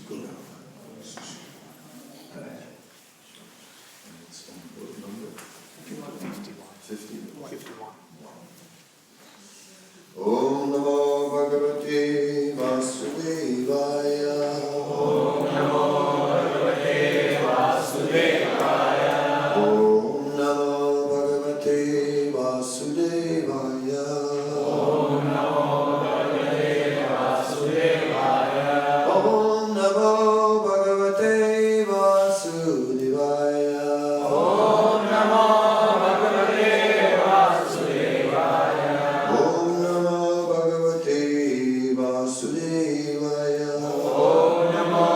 go down. It's on what number? 51. 51. Om Namo Bhagavate Vasudevaya. Om Namo Bhagavate Vasudevaya. Om Namo Bhagavate Vasudevaya. Om Namo Bhagavate Vasudevaya. Om Namo Bhagavate Vasudevaya. Om Namo Bhagavate Vasudevaya. Om Namo Bhagavate Vasudevaya. Om Namo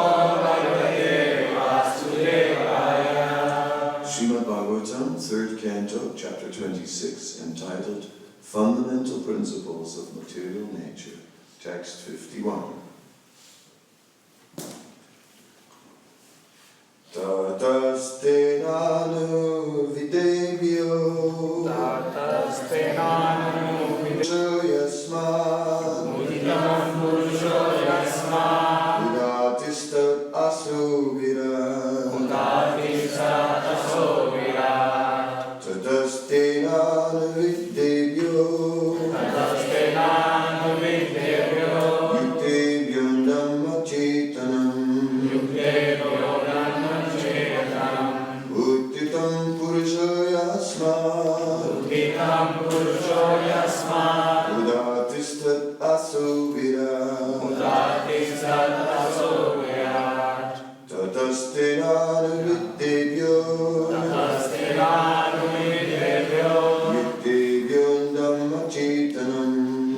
Bhagavate Vasudevaya. Śrīmad Bhāgavatam, 3rd Canto, Chapter 26, entitled Fundamental Principles of Material Nature, Text 51. Tatastenanu videbhyo yasmat Mudita Purusho Yasmat udatistat asuvira Udatisat Asovira. Tatastenanu videbhyo Tatastenanu Vidyebhyo yutebhyo dhamma chetanam Yuktebhyo Dhamma Chetanam uttitam purusha yasmat Uttitam Purusho Yasmat udatistat asuvira Udatisat Asovira. Tatastenanu videbhyo Tatastenanu Vidyebhyo yutebhyo dhamma chetanam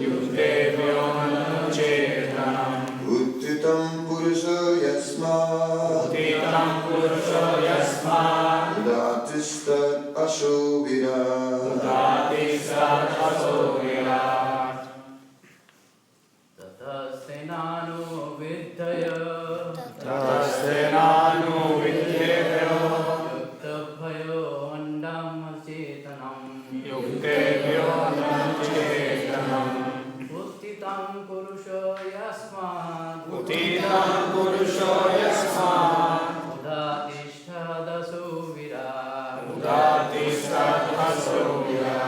Yuktebhyo Dhamma Chetanam uttitam purusha yasmat Uttitam Purusho Yasmat udatistat asuvira Udatisat Asovira. Tatastenanu Vidyaya Tatastenanu Vidyebhyo Yuktebhyo Dhamma Chetanam Yuktebhyo Dhamma Chetanam Uttitam Purusho Yasmat Uttitam Purusho Yasmat Udatisat Asovira Udatisat Asovira.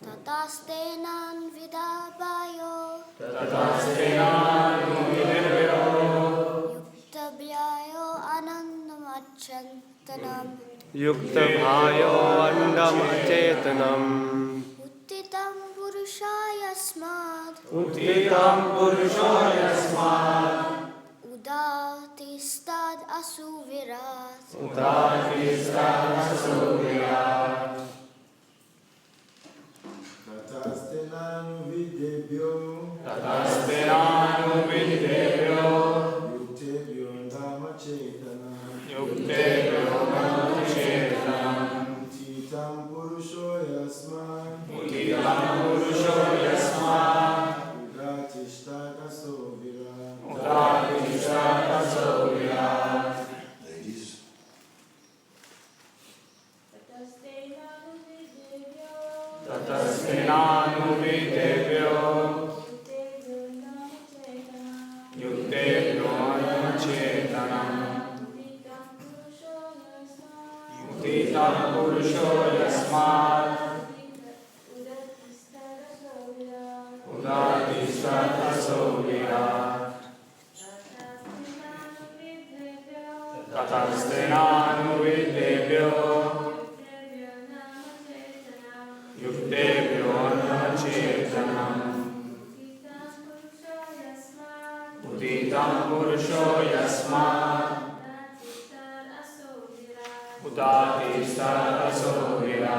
Tatastenan vidabhayo Tatastenanu Vidyebhyo yuktabhyayo anandamachantanam Yuktavhayo andam achetanam uttitam purushaya smad Uttitam Purusho Yasmat udatistad asuvirat Udatisat Asovira. Tatastenanu videbhyo Tatastenanu Vidyebhyo yutebhyo dhamma chetanam Yuktebhyo Dhamma Chetanam Uttitam purusho yasmat Uttitam Purusho Yasmat udatistat asovira. Udatisat Asovira. Ladies, Tatastenanu Vidyebhyo Yuktebhyo Dhamma Chetanam Uttitam Purusho Yasmat Udatisat Asovira. Tatastenanu Vidyebhyo Yuktebhyo Dhamma Chetanam Uttitam Purusho Yasmat Udatisat Asovira.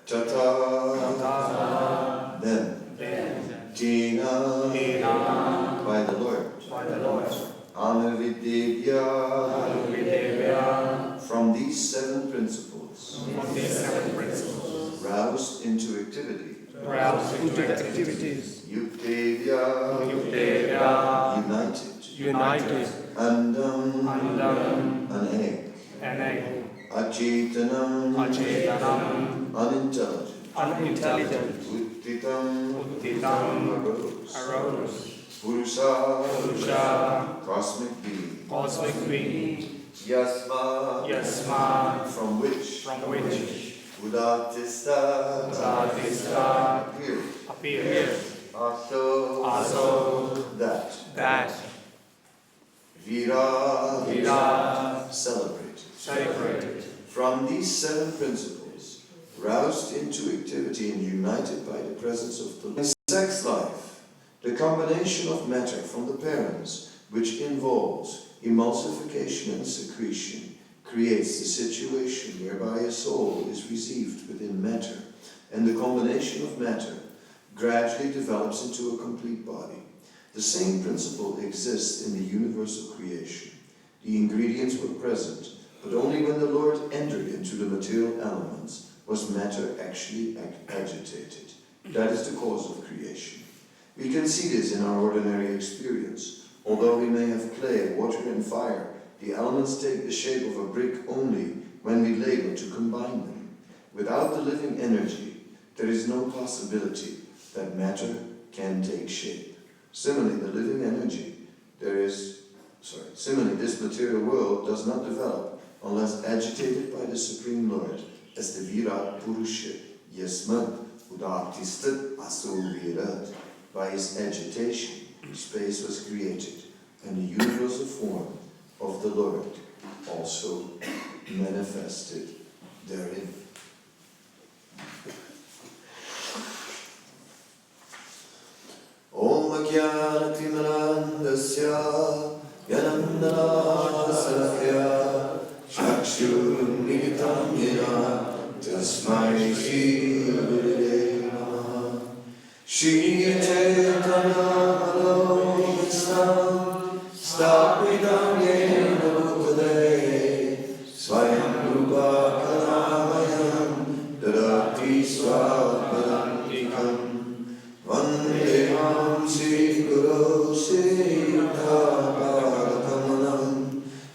tata, then, tina, by the Lord, anuvidebhya, from these 7 principles, roused into activity, into the activities yuktebhya, united, andam, an egg, achetanam, unintelligent, uttitam, Uttitam arose, Purusha, cosmic being, cosmic being, Yasma, Yasma, from which Udatista appears, also that Vira, celebrated. From these 7 principles, roused into activity and united by the presence of the Lord. Sex life, the combination of matter from the parents, which involves emulsification and secretion, creates the situation whereby a soul is received within matter, and the combination of matter gradually develops into a complete body. The same principle exists in the universal creation. The ingredients were present, but only when the Lord entered into the material elements was matter actually agitated. That is the cause of creation. We can see this in our ordinary experience. Although we may have clay, water and fire, the elements take the shape of a brick only when we labor to combine them. Without the living energy, there is no possibility that matter can take shape. Similarly, this material world does not develop unless agitated by the Supreme Lord, as the Virat Purusha, Yasmat Udatistat Aso Virat. By his agitation, space was created, and the universal form of the Lord also manifested therein. Om Jnana-timirandasya Yanandana-salakya Chakshur-militam yena Tasmai Shri-Gurave Namaha Shri Chaitanya-Manavishtam Stapidam Yena Bhutale Swayam Rupa Kalamayam Dadati Swapadantikam Vandeham Sri Guru Sri Bhāgavatam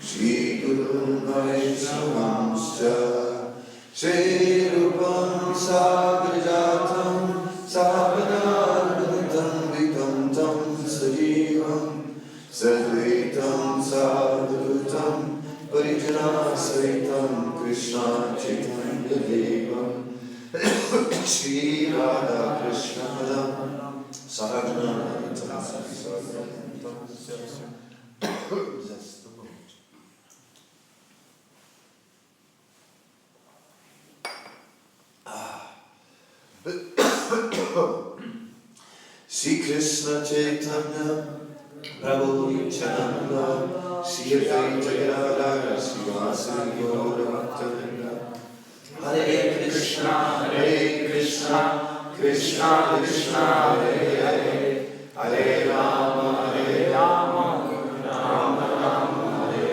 Sri Guru Vaishnavamscha Sri Rupam Sagrajatam Savanarvantam Vikantam Sajivam Sadvaitam Sadhutam Parijana Saitam Krishna Chaitanya Devam Shri Radha Krishna Padam Sahagana That's the moment. Shri Krishna Chaitanya Prabhu Nityananda Shri Advaita Gadadhara Srivasari Gaura Bhaktivedanta Hare Krishna, Krishna Krishna, Hare Hare, Hare Rama, Rama Rama, Hare Hare.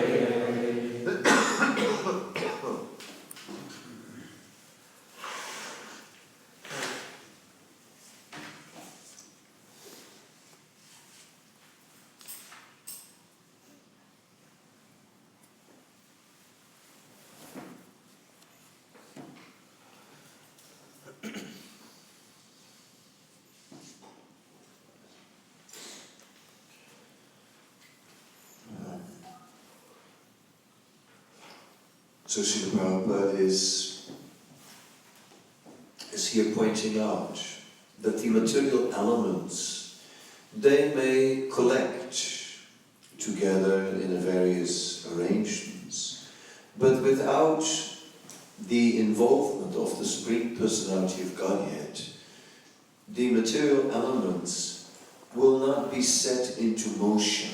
So Srila Prabhupada is here pointing out that the material elements, they may collect together in various arrangements, but without the involvement of the Supreme Personality of Godhead, the material elements will not be set into motion.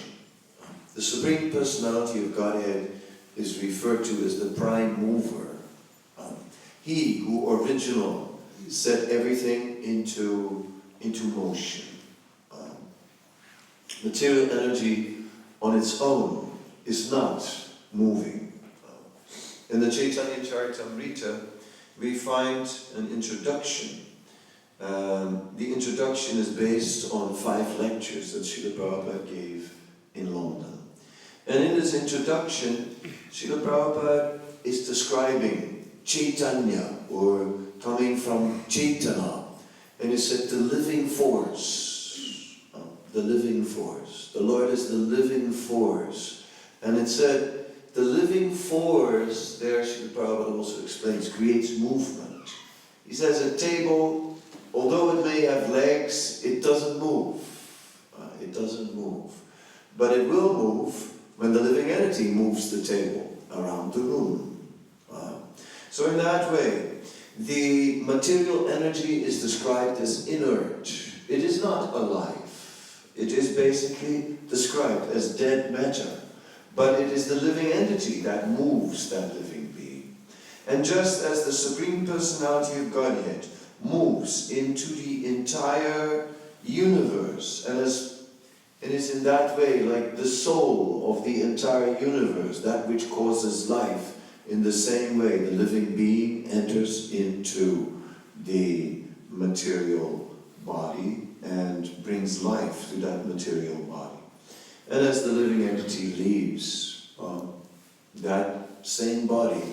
The Supreme Personality of Godhead is referred to as the prime mover. He who originally set everything into motion. Material energy on its own is not moving. In the Chaitanya Charitamrita, we find an introduction. The introduction is based on 5 lectures that Srila Prabhupada gave in London. And in this introduction, Srila Prabhupada is describing Chaitanya, or coming from Chaitana, and he said the living force. the living force. The Lord is the living force. And it said, the living force, there Śrīmad Bhāgavatam also explains, creates movement. He says a table, although it may have legs, it doesn't move. It doesn't move. But it will move when the living entity moves the table around the room. So in that way, the material energy is described as inert. It is not alive. It is basically described as dead matter. But it is the living entity that moves that living being. And just as the Supreme Personality of Godhead moves into the entire universe, and is in that way like the soul of the entire universe, that which causes life, in the same way the living being enters into the material body and brings life to that material body. And as the living entity leaves, that same body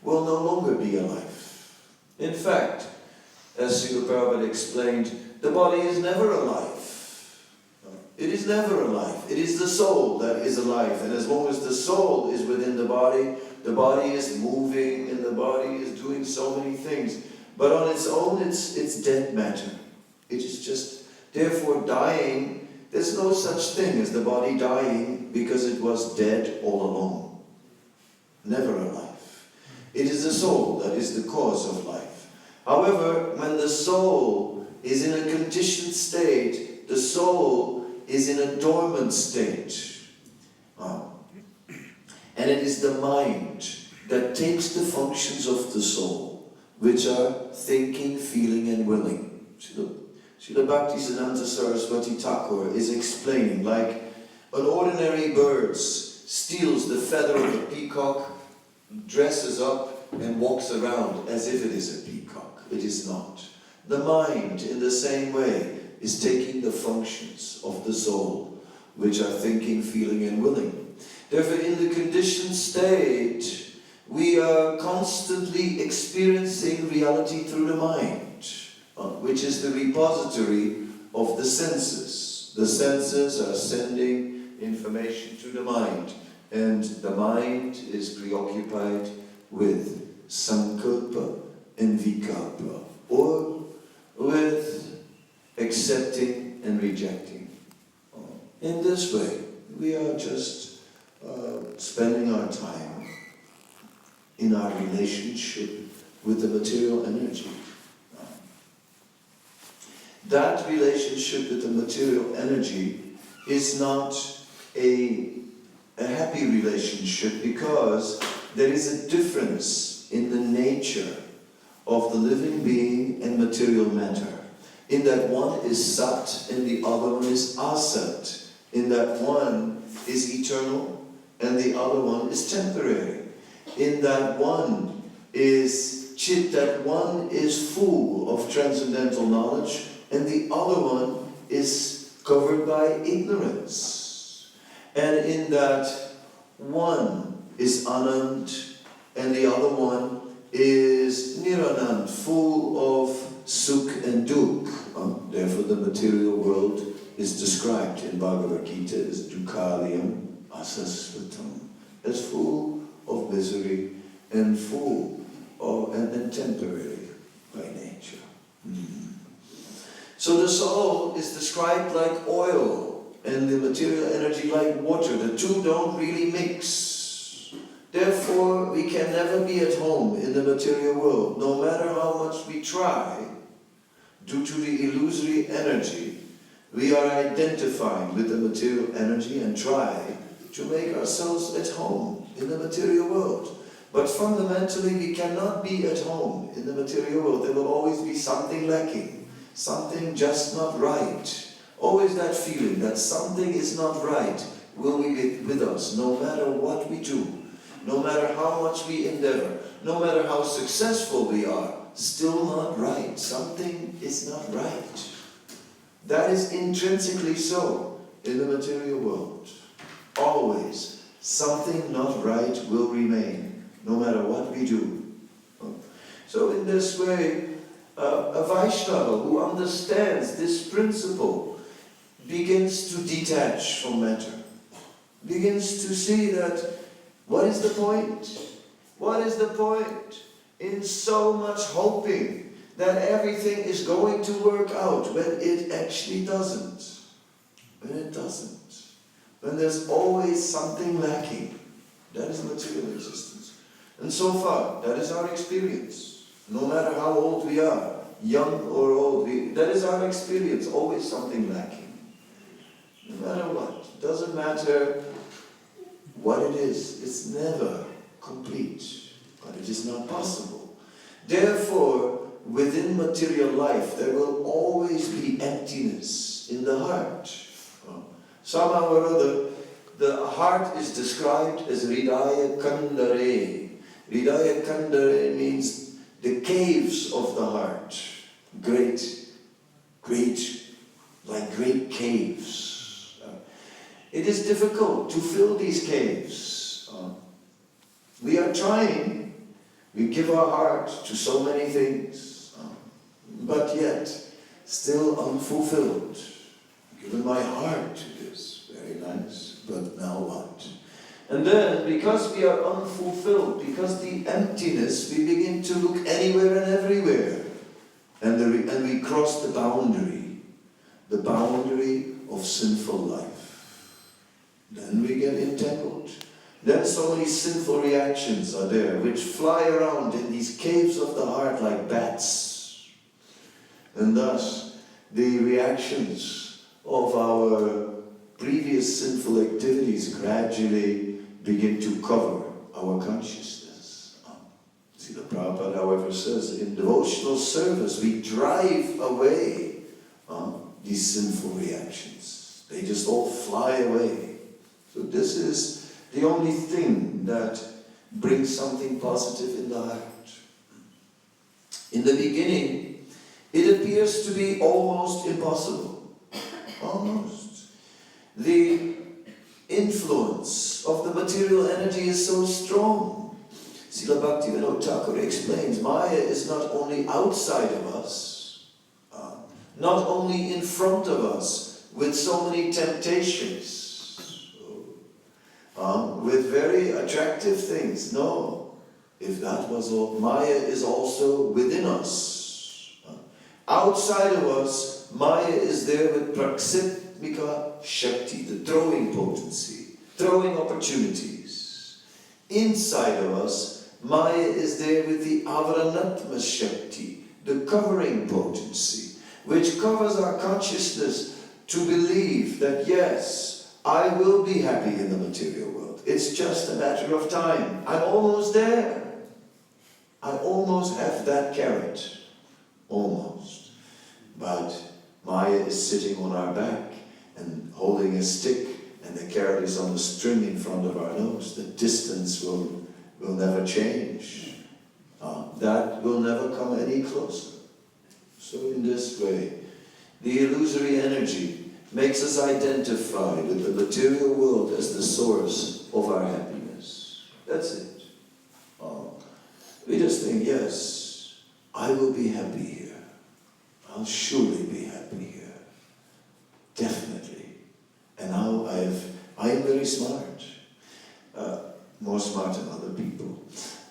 will no longer be alive. In fact, as Srila Prabhupada explained, the body is never alive. It is never alive. It is the soul that is alive. And as long as the soul is within the body is moving and the body is doing so many things. But on its own, it's dead matter. It is just, therefore, dying. There's no such thing as the body dying because it was dead all along. Never alive. It is the soul that is the cause of life. However, when the soul is in a conditioned state, the soul is in a dormant state. And it is the mind that takes the functions of the soul, which are thinking, feeling, and willing. Srila Bhaktisiddhanta Saraswati Thakur is explaining, like an ordinary bird steals the feather of a peacock, dresses up, and walks around as if it is a peacock. It is not. The mind, in the same way, is taking the functions of the soul, which are thinking, feeling, and willing. Therefore, in the conditioned state, we are constantly experiencing reality through the mind, which is the repository of the senses. The senses are sending information to the mind, and the mind is preoccupied with sankalpa and vikalpa, or with accepting and rejecting. In this way, we are just spending our time in our relationship with the material energy. That relationship with the material energy is not a happy relationship because there is a difference in the nature of the living being and material matter. In that one is sat and the other one is asat. In that one is eternal and the other one is temporary. In that one is chit, that one is full of transcendental knowledge, and the other one is covered by ignorance. And in that one is Anand, and the other one is Niranand, full of Sukh and Dukh. Therefore the material world is described in Bhagavad Gita as Dukhaliyam Asasvatam, as full of misery and full of, and temporary by nature. So the soul is described like oil and the material energy like water. The two don't really mix. Therefore, we can never be at home in the material world. No matter how much we try, due to the illusory energy, we are identifying with the material energy and try to make ourselves at home in the material world. But fundamentally, we cannot be at home in the material world. There will always be something lacking, something just not right. Always that feeling that something is not right will be with us, no matter what we do, no matter how much we endeavor, no matter how successful we are, still not right. Something is not right. That is intrinsically so in the material world. Always, something not right will remain, no matter what we do. So in this way, a Vaishnava who understands this principle, begins to detach from matter, begins to see that what is the point? What is the point in so much hoping that everything is going to work out when it actually doesn't? When it doesn't. When there's always something lacking. That is material existence. And so far, that is our experience. No matter how old we are, young or old, that is our experience, always something lacking. No matter what. It doesn't matter what it is, it's never complete. But it is not possible. Therefore, within material life, there will always be emptiness in the heart. Somehow or other, the heart is described as Hridaya Kandare. Hridaya Kandare means the caves of the heart. Great caves. It is difficult to fill these caves. We are trying. We give our heart to so many things, but yet still unfulfilled. Given my heart to this, very nice, but now what? And then, because we are unfulfilled, because the emptiness, we begin to look anywhere and everywhere. And we cross the boundary of sinful life. Then we get entangled. Then so many sinful reactions are there, which fly around in these caves of the heart like bats. And thus, the reactions of our previous sinful activities gradually begin to cover our consciousness. See, the Prabhupada, however, says, in devotional service, we drive away these sinful reactions. They just all fly away. So this is the only thing that brings something positive in the heart. In the beginning, it appears to be almost impossible. Almost. The influence of the material energy is so strong. Srila Bhaktivedanta explains, Maya is not only outside of us, not only in front of us, with so many temptations, with very attractive things. No, if that was all, Maya is also within us. Outside of us, Maya is there with Praksipmika Shakti, the throwing potency, throwing opportunities. Inside of us, Maya is there with the Avaranatma Shakti, the covering potency, which covers our consciousness to believe that yes, I will be happy in the material world. It's just a matter of time. I'm almost there. I almost have that carrot. Almost. But Maya is sitting on our back and holding a stick, and the carrot is on the string in front of our nose. The distance will never change. That will never come any closer. So in this way, the illusory energy makes us identify with the material world as the source of our happiness. That's it. We just think, yes, I will be happy here. I'll surely be happy here. Definitely. And now I am very smart. More smart than other people.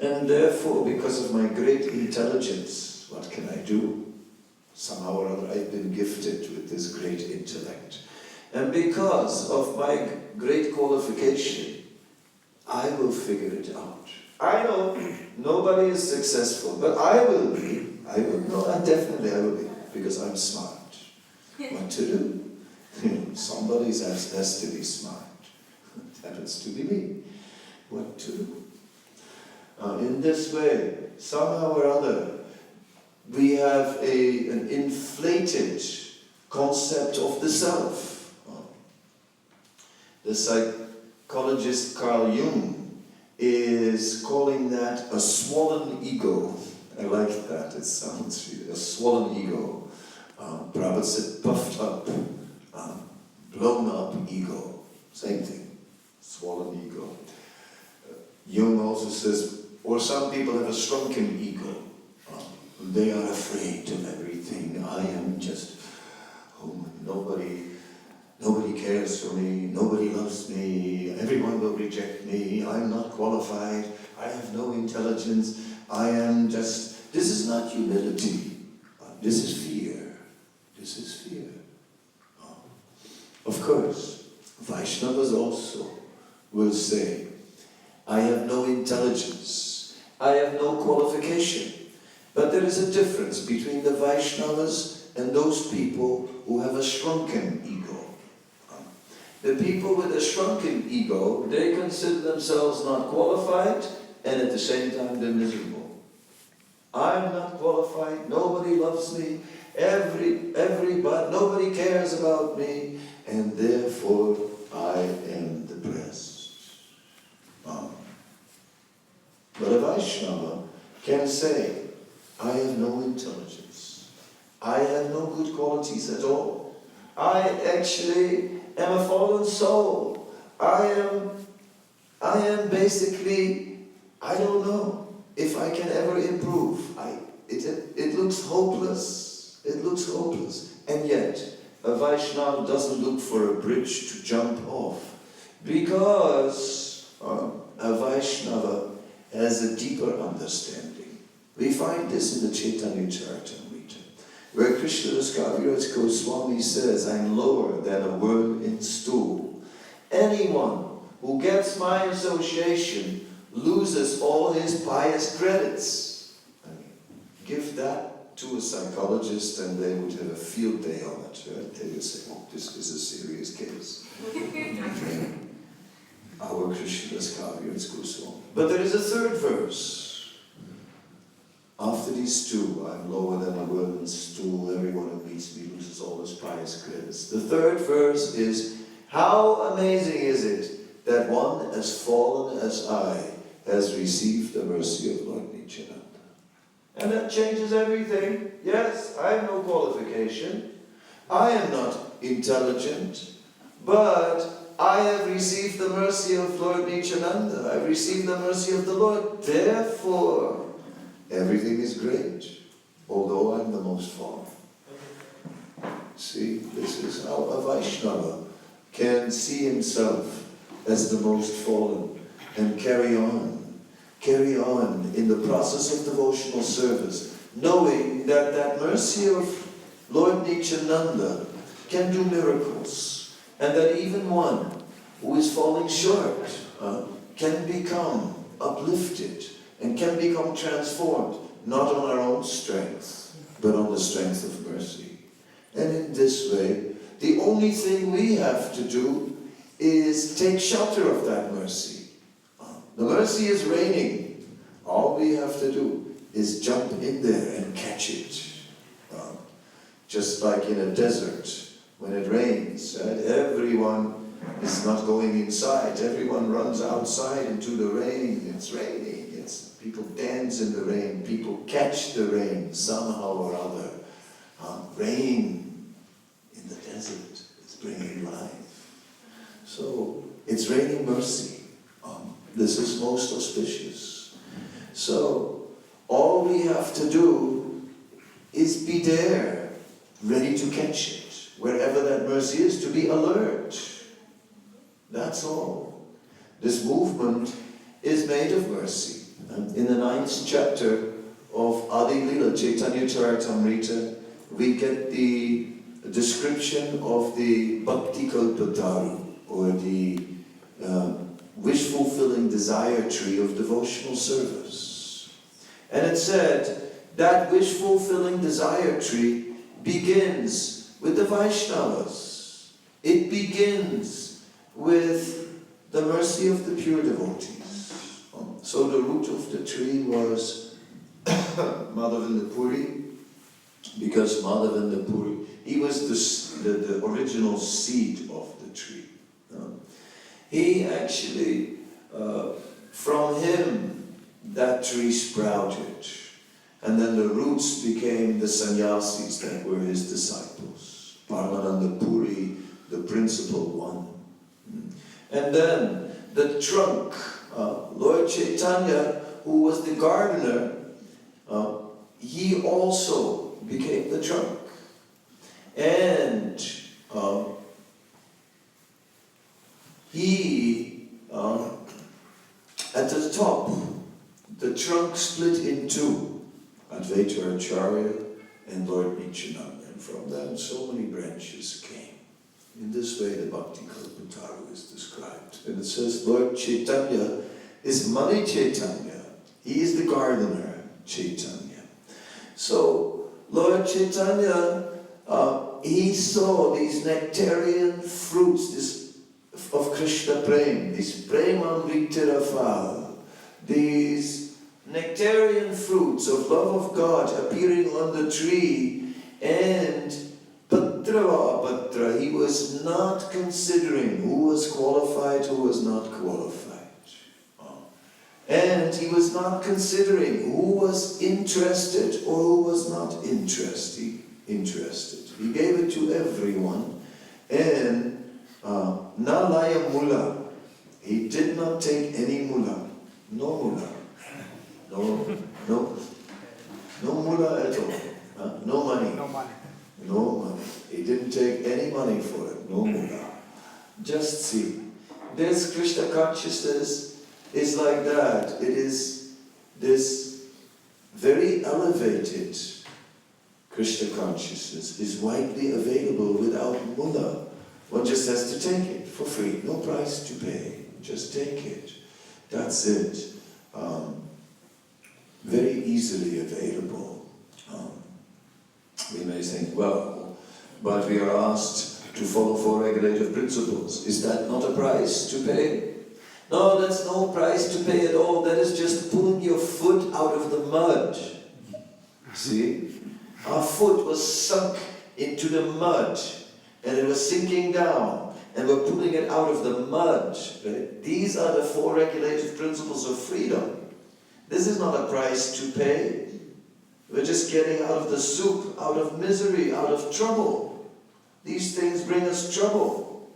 And therefore, because of my great intelligence, what can I do? Somehow or other, I've been gifted with this great intellect. And because of my great qualification, I will figure it out. I know nobody is successful, but I will be. Definitely I will be, because I'm smart. What to do? Somebody has to be smart. That happens to be me. What to do? In this way, somehow or other, we have an inflated concept of the self. The psychologist Carl Jung is calling that a swollen ego. I like that, it sounds really, a swollen ego. Prabhupada said puffed up, blown up ego. Same thing, swollen ego. Jung also says, or some people have a shrunken ego. They are afraid of everything. I am just, nobody nobody cares for me, nobody loves me, everyone will reject me, I'm not qualified, I have no intelligence, I am just... This is not humility. This is fear. This is fear. Of course, Vaishnavas also will say, I have no intelligence, I have no qualification. But there is a difference between the Vaishnavas and those people who have a shrunken ego. The people with a shrunken ego, they consider themselves not qualified, and at the same time they're miserable. I'm not qualified, nobody loves me, everybody, nobody cares about me, and therefore I am depressed. But a Vaishnava can say, I have no intelligence, I have no good qualities at all, I actually am a fallen soul, I am basically, I don't know if I can ever improve. It looks hopeless, and yet a Vaishnava doesn't look for a bridge to jump off, because a Vaishnava has a deeper understanding. We find this in the Chaitanya Charitamrita, where Krishnadas Kaviraj Goswami says, I'm lower than a worm in stool. Anyone who gets my association loses all his pious credits. I mean, give that to a psychologist and they would have a field day on it. Right? They would say, oh, this is a serious case. Our Krishnadas Kaviraj Goswami. But there is a third verse. After these two, I'm lower than a worm in stool, everyone who meets me loses all his pious credits. The third verse is, how amazing is it that one as fallen as I has received the mercy of Lord Nityananda. And that changes everything. Yes, I have no qualification. I am not intelligent, but I have received the mercy of Lord Nityananda. I've received the mercy of the Lord. Therefore, everything is great, although I'm the most fallen. See, this is how a Vaishnava can see himself as the most fallen and carry on in the process of devotional service, knowing that that mercy of Lord Nityananda can do miracles, and that even one who is falling short can become uplifted and can become transformed, not on our own strength, but on the strength of mercy. And in this way, the only thing we have to do is take shelter of that mercy. The mercy is raining. All we have to do is jump in there and catch it. Just like in a desert, when it rains, right? Everyone is not going inside. Everyone runs outside into the rain. It's raining. People dance in the rain. People catch the rain somehow or other. Rain in the desert is bringing life. So it's raining mercy. This is most auspicious. So all we have to do is be there, ready to catch it. Wherever that mercy is, to be alert. That's all. This movement is made of mercy. In the 9th chapter of Adi Lila, Chaitanya Charitamrita, we get the description of the Bhakti Kalpataru, or the wish-fulfilling desire tree of devotional service. And it said, that wish-fulfilling desire tree begins with the Vaishnavas. It begins with the mercy of the pure devotees. So the root of the tree was Madhavendra Puri, because Madhavendra Puri, he was the original seed of the tree. He actually, from him, that tree sprouted. And then the roots became the sannyasis that were his disciples. Paramananda Puri, the principal one. And then the trunk, Lord Chaitanya, who was the gardener, he also became the trunk. And he, at the top, the trunk split in two, Advaita-Acharya and Lord Nityananda, and from them so many branches came. In this way the Bhakti Kalpataru is described. And it says Lord Chaitanya is Mani Chaitanya. He is the gardener, Chaitanya. So Lord Chaitanya, he saw these nectarian fruits of Krishna Prem, this Premamrita Rafal, these nectarian fruits of love of God appearing on the tree, and Patra, he was not considering who was qualified, who was not qualified. And he was not considering who was interested or who was not interested. He gave it to everyone. And Nalaya Mula, he did not take any mula. No mula. No mula at all. No money. No money. No money. He didn't take any money for it. No mula. Just see. This Krishna consciousness is like that. It is this very elevated Krishna consciousness is widely available without mula. One just has to take it for free. No price to pay. Just take it. That's it. Very easily available. We may think, well, but we are asked to follow four regulative principles. Is that not a price to pay? No, that's no price to pay at all. That is just pulling your foot out of the mud. See? Our foot was sunk into the mud, and it was sinking down, and we're pulling it out of the mud. Right? These are the four regulative principles of freedom. This is not a price to pay. We're just getting out of the soup, out of misery, out of trouble. These things bring us trouble.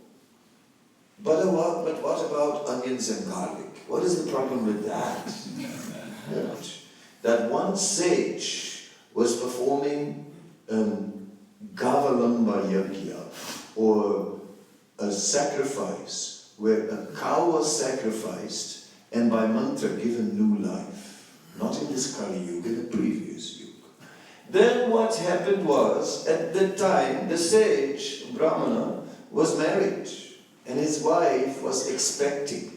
But what about onions and garlic? What is the problem with that? That one sage was performing Gavalamba Yajna, or a sacrifice, where a cow was sacrificed and by mantra given new life. Not in this Kali Yuga, in the previous Yuga. Then what happened was, at the time, the sage, Brahmana, was married, and his wife was expecting.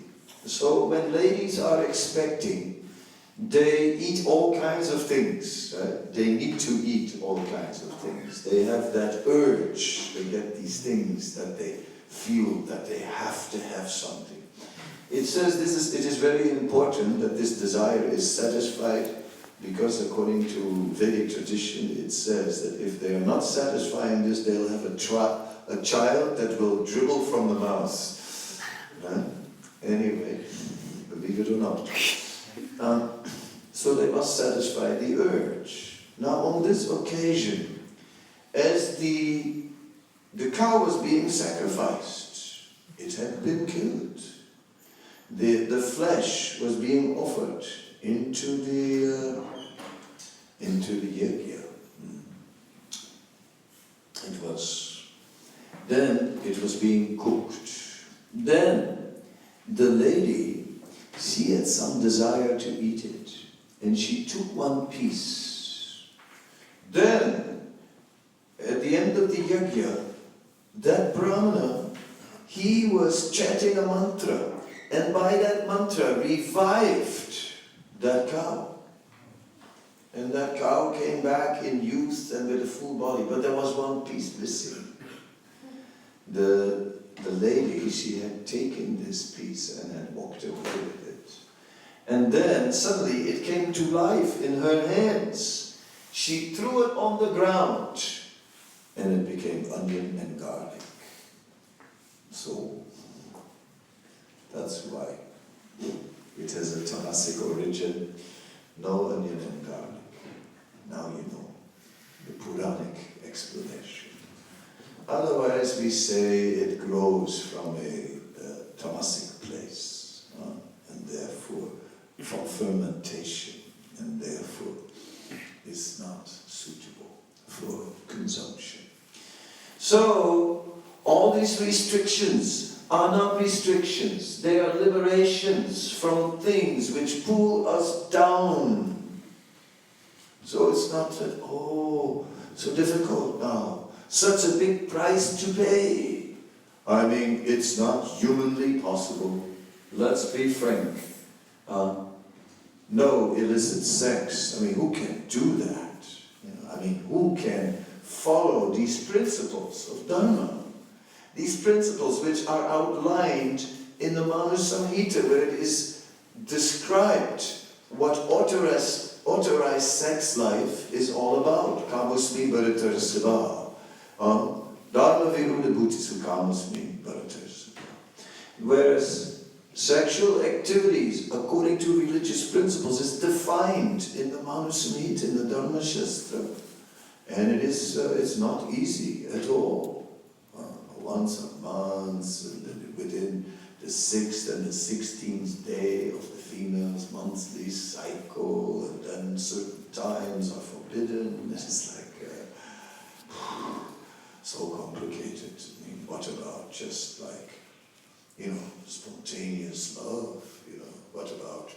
So when ladies are expecting, they eat all kinds of things. Right? They need to eat all kinds of things. They have that urge. They get these things that they feel that they have to have something. It says it is very important that this desire is satisfied, because according to Vedic tradition it says that if they are not satisfying this, they'll have a child that will dribble from the mouth. Right? Anyway, believe it or not. So they must satisfy the urge. Now on this occasion, as the cow was being sacrificed, it had been killed. The flesh was being offered into the yajna. Then it was being cooked. Then the lady, she had some desire to eat it, and she took one piece. Then, at the end of the yajna, that Brahmana, he was chanting a mantra, and by that mantra revived that cow. And that cow came back in youth and with a full body, but there was one piece missing. The lady, she had taken this piece and had walked away with it. And then suddenly it came to life in her hands. She threw it on the ground, and it became onion and garlic. So that's why it has a tamasic origin. No onion and garlic. Now you know the Puranic explanation. Otherwise we say it grows from a tamasic place, and therefore from fermentation, and therefore is not suitable for consumption. So all these restrictions are not restrictions, they are liberations from things which pull us down. So it's not that, oh, so difficult now, such a big price to pay. I mean, it's not humanly possible. Let's be frank. No illicit sex. I mean, who can do that? You know, I mean, who can follow these principles of Dharma? These principles which are outlined in the Manu Samhita, where it is described what authorized sex life is all about. Kamusmi bharatar siva. Dharma viruddha bhutisu kamusmi bharatar siva. Whereas sexual activities, according to religious principles, is defined in the Manu Samhita, in the Dharma Shastra. And it's not easy at all. Once a month, and within the 6th and the 16th day of the female's monthly cycle, and then certain times are forbidden. It's like so complicated. I mean, what about just like, spontaneous love? What about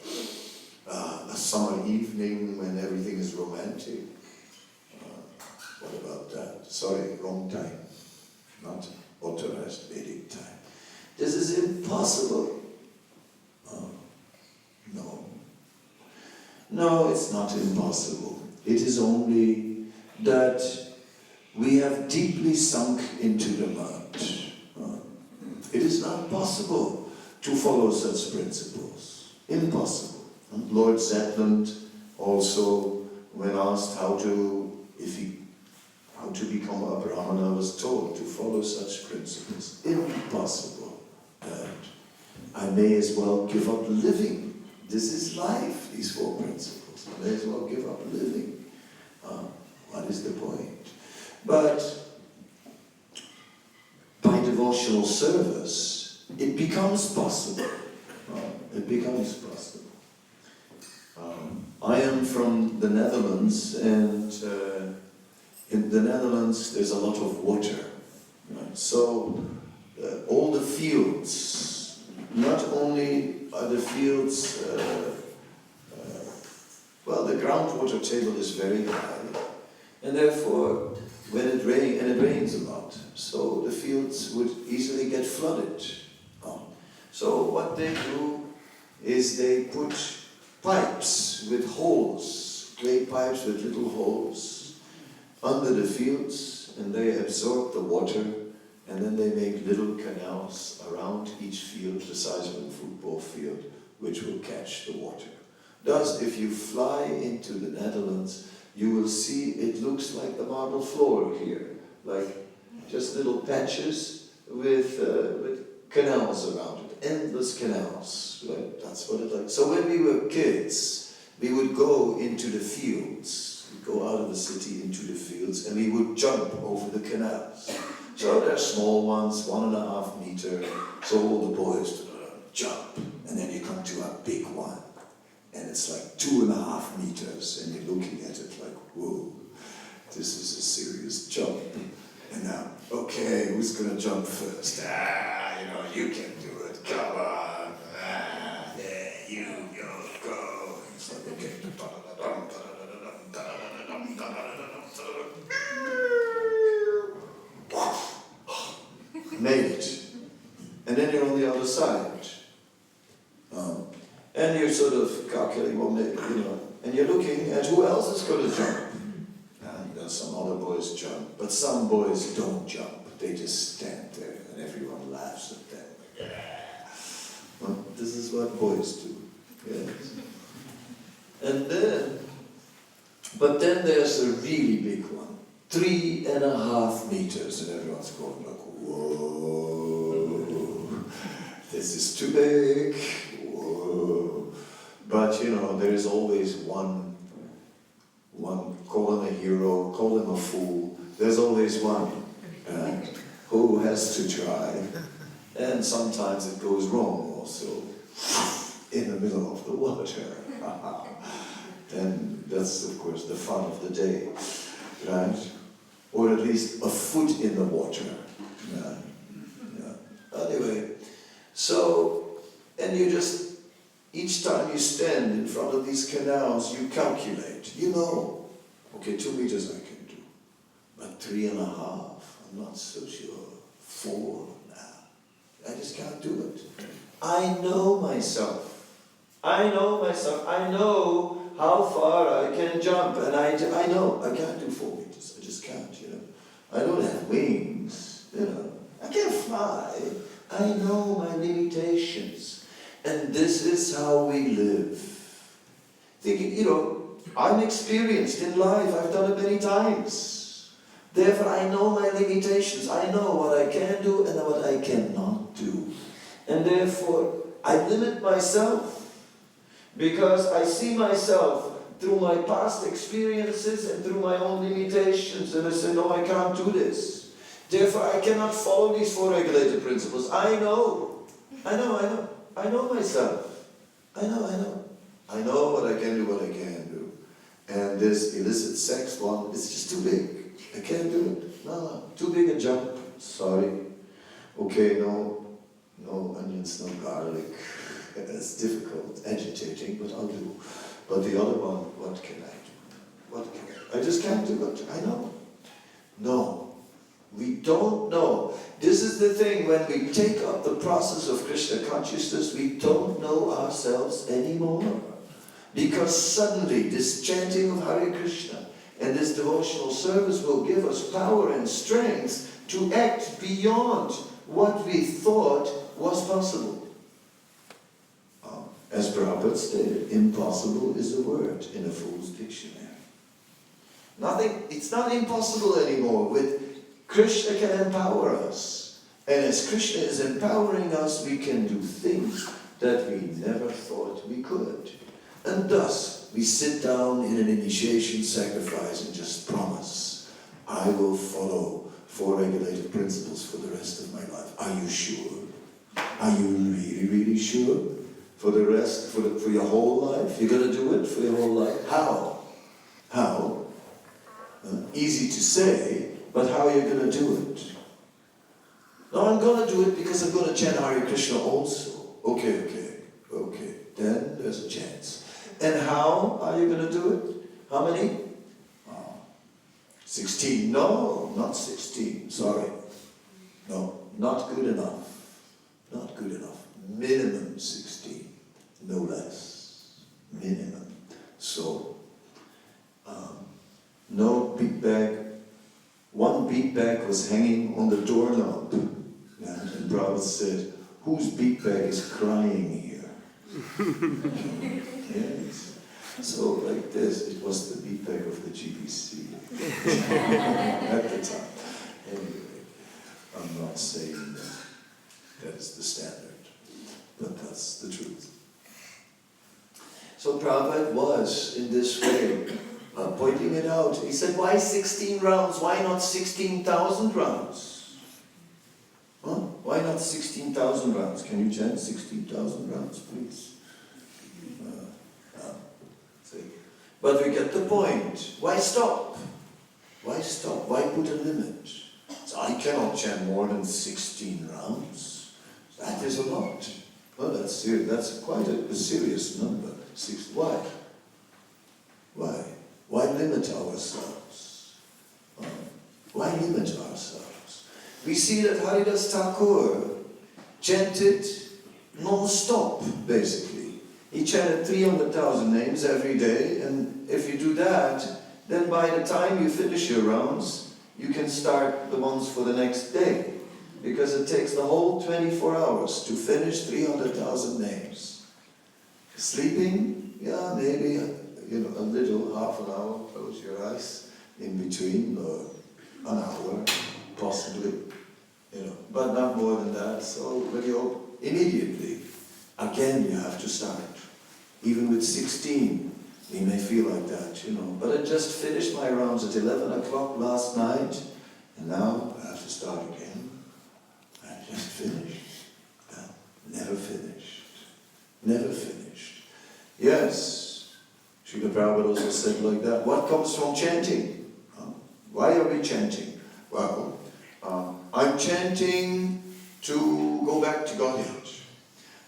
a summer evening when everything is romantic? What about that? Sorry, wrong time. Not authorized Vedic time. This is impossible. No, it's not impossible. It is only that we have deeply sunk into the mud. It is not possible to follow such principles. Impossible. Lord Zetland also, when asked how to become a Brahmana, was told to follow such principles. Impossible. And I may as well give up living. This is life, these 4 principles. I may as well give up living. What is the point? But by devotional service, it becomes possible. It becomes possible. I am from the Netherlands, and in the Netherlands there's a lot of water. Right? So all the fields, not only are the fields, the groundwater table is very high, and therefore when it rains a lot, so the fields would easily get flooded. So what they do is they put pipes with holes, clay pipes with little holes under the fields, and they absorb the water, and then they make little canals around each field, the size of a football field, which will catch the water. Thus, if you fly into the Netherlands, you will see it looks like the marble floor here, like just little patches with canals around it, endless canals. Right? That's what it like. So when we were kids, we would go into the fields, we'd go out of the city into the fields, and we would jump over the canals. So they're small ones, 1.5 meter, so all the boys jump, and then you come to a big one. And it's like 2.5 meters, and you're looking at it like, whoa, this is a serious jump. And now, okay, who's gonna jump first? You can do it, come on. Yeah, you go. It's like, okay. Made it. And then you're on the other side. And you're sort of calculating, well, maybe, and you're looking at who else is going to jump. And then some other boys jump, but some boys don't jump. They just stand there, and everyone laughs at them. Yeah. Well, this is what boys do. Yes. And but then there's a really big one, 3.5 meters, and everyone's going like, whoa, this is too big. Whoa. But there is always one, call him a hero, call him a fool. There's always one who has to try. And sometimes it goes wrong also, in the middle of the water. Then that's, of course, the fun of the day, right? Or at least a foot in the water. Yeah. Anyway, So, and you just, each time you stand in front of these canals, you calculate. You know, okay, 2 meters I can do, but 3.5, I'm not so sure. 4 now, I just can't do it. I know myself. I know how far I can jump, and I know I can't do 4 meters. I just can't, I don't have wings, I can't fly. I know my limitations. And this is how we live. Thinking, I'm experienced in life. I've done it many times. Therefore, I know my limitations. I know what I can do and what I cannot do. And therefore, I limit myself because I see myself through my past experiences and through my own limitations. And I say, no, I can't do this. Therefore, I cannot follow these 4 regulated principles. I know myself. I know what I can do, what I can't do. And this illicit sex one, it's just too big. I can't do it. No, too big a jump. Sorry. Okay, no onions, no garlic. It's difficult, agitating, but I'll do. But the other one, what can I do? I just can't do it. I know. No. We don't know. This is the thing, when we take up the process of Krishna consciousness, we don't know ourselves anymore. Because suddenly this chanting of Hare Krishna and this devotional service will give us power and strength to act beyond what we thought was possible. As Prabhupada stated, impossible is a word in a fool's dictionary. It's not impossible anymore. With Krishna can empower us. And as Krishna is empowering us, we can do things that we never thought we could. And thus, we sit down in an initiation sacrifice and just promise, I will follow 4 regulated principles for the rest of my life. Are you sure? Are you really, really sure? For the rest, for your whole life? You're going to do it for your whole life? How? How? Easy to say, but how are you going to do it? No, I'm going to do it because I'm going to chant Hare Krishna also. Okay. Then there's a chance. And how are you going to do it? How many? 16. No, not 16. Sorry. No, not good enough. Not good enough. Minimum 16. No less. Minimum. So, no bead bag. One bead bag was hanging on the doorknob. And Prabhupada said, whose bead bag is crying here? Yes. So like this, it was the bead bag of the GBC at the time. Anyway, I'm not saying that is the standard, but that's the truth. So Prabhupada was, in this way, pointing it out. He said, why 16 rounds? Why not 16,000 rounds? Huh? Why not 16,000 rounds? Can you chant 16,000 rounds, please? See? But we get the point. Why stop? Why stop? Why put a limit? So I cannot chant more than 16 rounds. That is a lot. Well, that's serious. That's quite a serious number. Why? Why? Why limit ourselves? Why limit ourselves? We see that Haridas Thakur chanted non-stop, basically. He chanted 300,000 names every day, and if you do that, then by the time you finish your rounds, you can start the ones for the next day. Because it takes the whole 24 hours to finish 300,000 names. Sleeping, yeah, maybe a little, half an hour, close your eyes in between, or an hour, possibly, but not more than that. So when you immediately, again you have to start. Even with 16, we may feel like that, But I just finished my rounds at 11 o'clock last night, and now I have to start again. I just finished. Never finished. Never finished. Yes, Srila Prabhupada also said like that. What comes from chanting? Why are we chanting? Well, I'm chanting to go back to Godhead.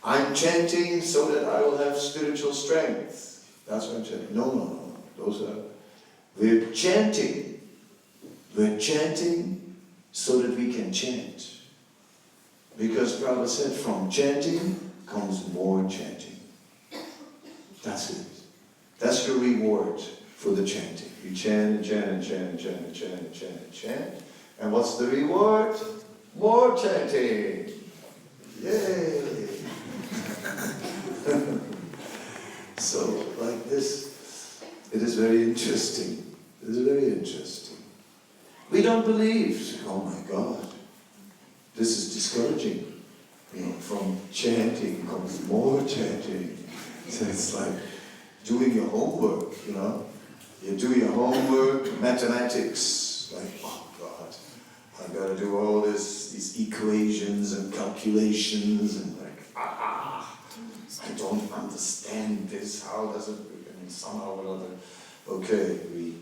I'm chanting so that I will have spiritual strength. That's what I'm chanting. No. We're chanting. We're chanting so that we can chant. Because Prabhupada said, from chanting comes more chanting. That's it. That's your reward for the chanting. You chant and chant and chant and chant and chant and chant and chant. And what's the reward? More chanting. Yay! So, like this, it is very interesting. It is very interesting. We don't believe. Oh my God, this is discouraging. From chanting comes more chanting. So it's like doing your homework, You do your homework, mathematics, like, oh God, I've got to do all these equations and calculations, and like, I don't understand this, how does it, somehow or other. Okay, we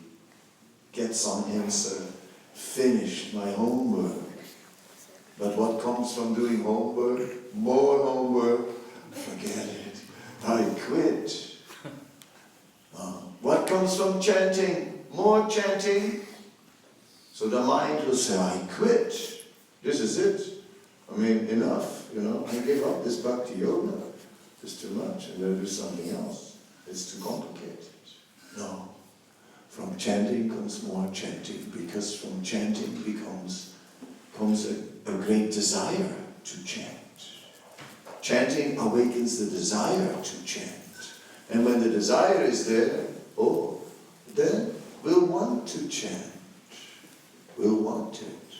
get some answer, finished my homework. But what comes from doing homework? More homework, forget it, I quit. What comes from chanting? More chanting. So the mind will say, I quit. This is it. Enough, I gave up this bhakti yoga. It's too much. I'm going to do something else. It's too complicated. No. From chanting comes more chanting, because from chanting comes a great desire to chant. Chanting awakens the desire to chant. And when the desire is there, then we'll want to chant. We'll want it.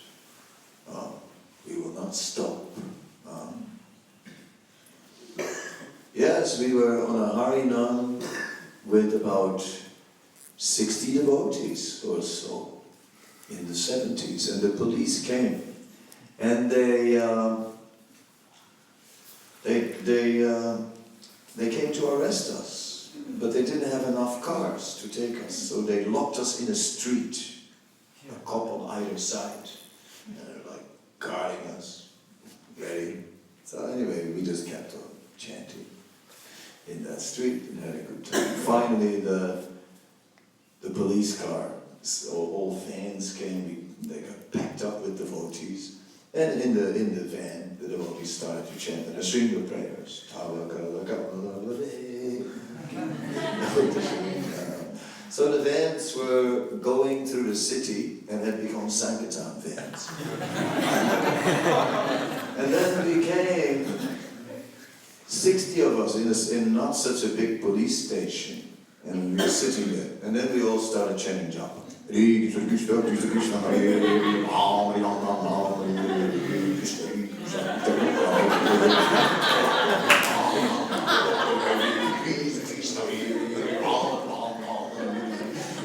We will not stop. Yes, we were on a Harinam with about 60 devotees or so in the 70s, and the police came, and they came to arrest us, but they didn't have enough cars to take us, so they locked us in a street, a couple either side, and they're like guarding us, ready. So anyway, we just kept on chanting in that street and had a good time. Finally, the police car, all vans came. They got packed up with devotees, and in the van, the devotees started to chant the Śrīmad prayers. So the vans were going through the city and had become Sankirtan vans. And then we came, 60 of us in not such a big police station, and we were sitting there, and then we all started chanting japa. Hare Krishna, Krishna Krishna, Hare Hare, Hare Rama, Hare Krishna,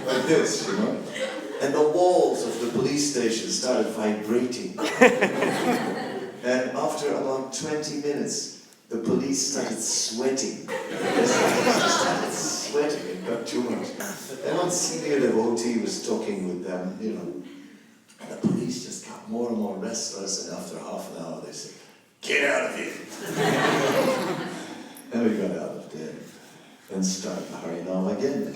like this, And the walls of the police station started vibrating. And after about 20 minutes, the police started sweating. They started sweating, it got too much. And one senior devotee was talking with them, and the police just got more and more restless, and after half an hour they said, "Get out of here!" And we got out of there and started the Harinam again.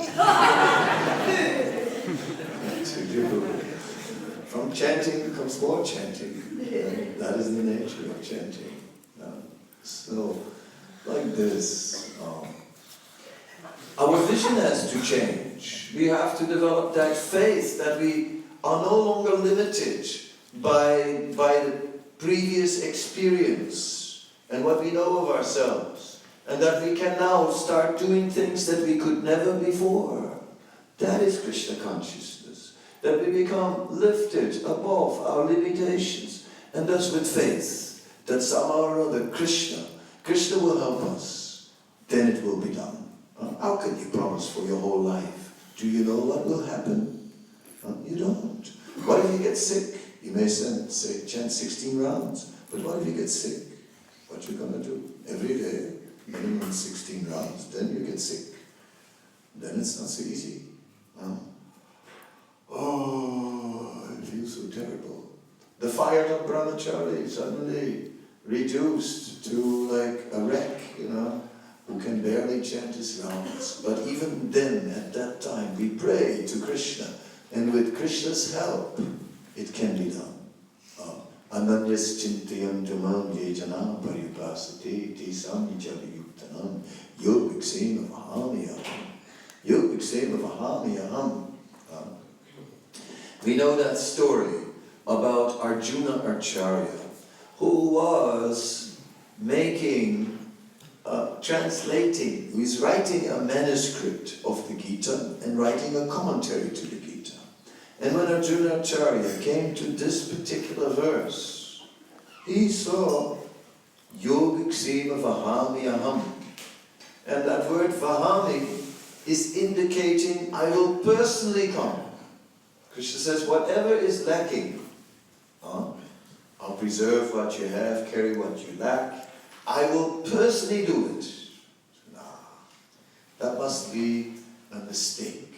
From chanting comes more chanting. And that is the nature of chanting. So, like this, our vision has to change. We have to develop that faith that we are no longer limited by the previous experience and what we know of ourselves, and that we can now start doing things that we could never before. That is Krishna consciousness. That we become lifted above our limitations, and thus with faith that somehow or other Krishna will help us. Then it will be done. How can you promise for your whole life? Do you know what will happen? You don't. What if you get sick? You may chant 16 rounds, but what if you get sick? What you gonna do? Every day, minimum 16 rounds, then you get sick. Then it's not so easy. Oh, it feels so terrible. The fired up brahmachari, suddenly reduced to like a wreck, who can barely chant his rounds. But even then, at that time, we pray to Krishna, and with Krishna's help, it can be done. Ananyas chintayam jamam yejana paripasate tesam yuktanam yogiksema vahamiyaham. Yogiksema vahamiyaham. We know that story about Arjuna-Acharya, who was translating, who is writing a manuscript of the Gita and writing a commentary to the Gita. And when Arjuna-Acharya came to this particular verse, he saw yogiksema vahami aham. And that word vahami is indicating, I will personally come. Krishna says, whatever is lacking, I'll preserve what you have, carry what you lack. I will personally do it. That must be a mistake.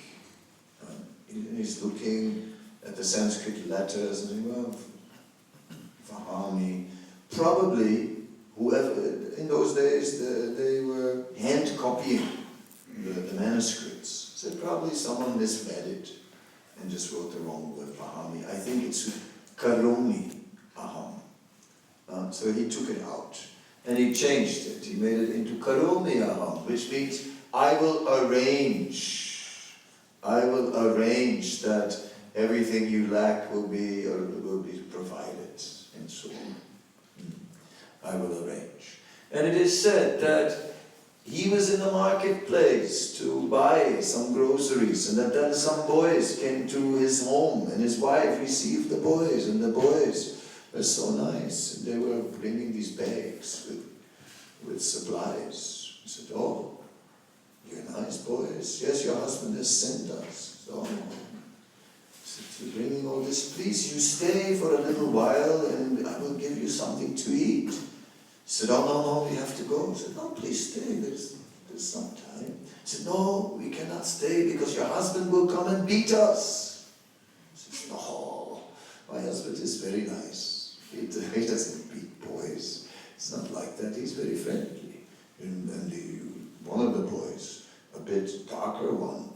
He's looking at the Sanskrit letters and saying, well, Vahami. Probably, whoever, in those days, they were hand copying the manuscripts. So probably someone misread it and just wrote the wrong word, Vahami. I think it's Karomi Aham. So he took it out and he changed it. He made it into Karomi Aham, which means I will arrange that everything you lack will be provided, and so on. I will arrange. And it is said that he was in the marketplace to buy some groceries, and that then some boys came to his home, and his wife received the boys, and the boys were so nice, and they were bringing these bags with supplies. He said, oh, you're nice boys. Yes, your husband has sent us. So, you're bringing all this. Please, you stay for a little while and I will give you something to eat. He said, oh, no, we have to go. He said, no, please stay. There's some time. He said, no, we cannot stay because your husband will come and beat us. He said, no, my husband is very nice. He doesn't beat boys. It's not like that. He's very friendly. And one of the boys, a bit darker one,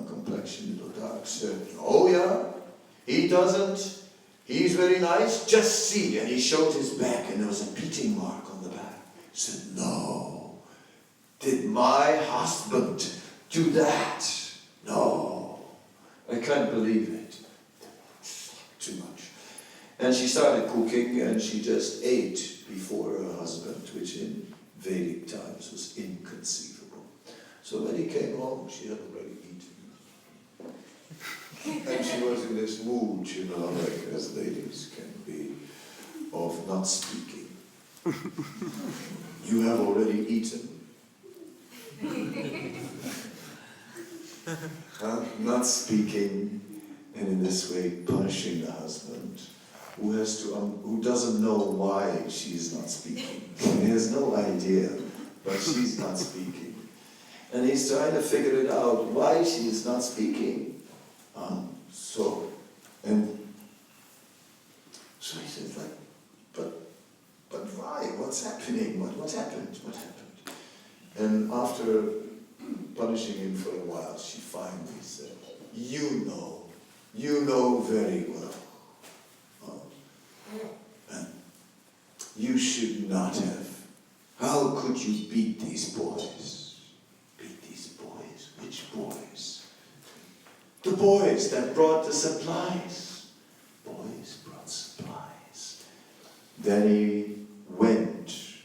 complexion, little dark, said, oh yeah, he doesn't. He's very nice. Just see. And he showed his back and there was a beating mark on the back. He said, no. Did my husband do that? No. I can't believe it. Too much. And she started cooking and she just ate before her husband, which in Vedic times was inconceivable. So when he came home, she had already eaten. And she was in this mood, like as ladies can be, of not speaking. You have already eaten. Not speaking, and in this way punishing the husband, who doesn't know why she's not speaking. He has no idea, but she's not speaking. And he's trying to figure it out, why she is not speaking. So he says, but why? What's happening? What happened? And after punishing him for a while, she finally said, you know very well. And you should not have. How could you beat these boys? Beat these boys? Which boys? The boys that brought the supplies. Boys brought supplies. Then he went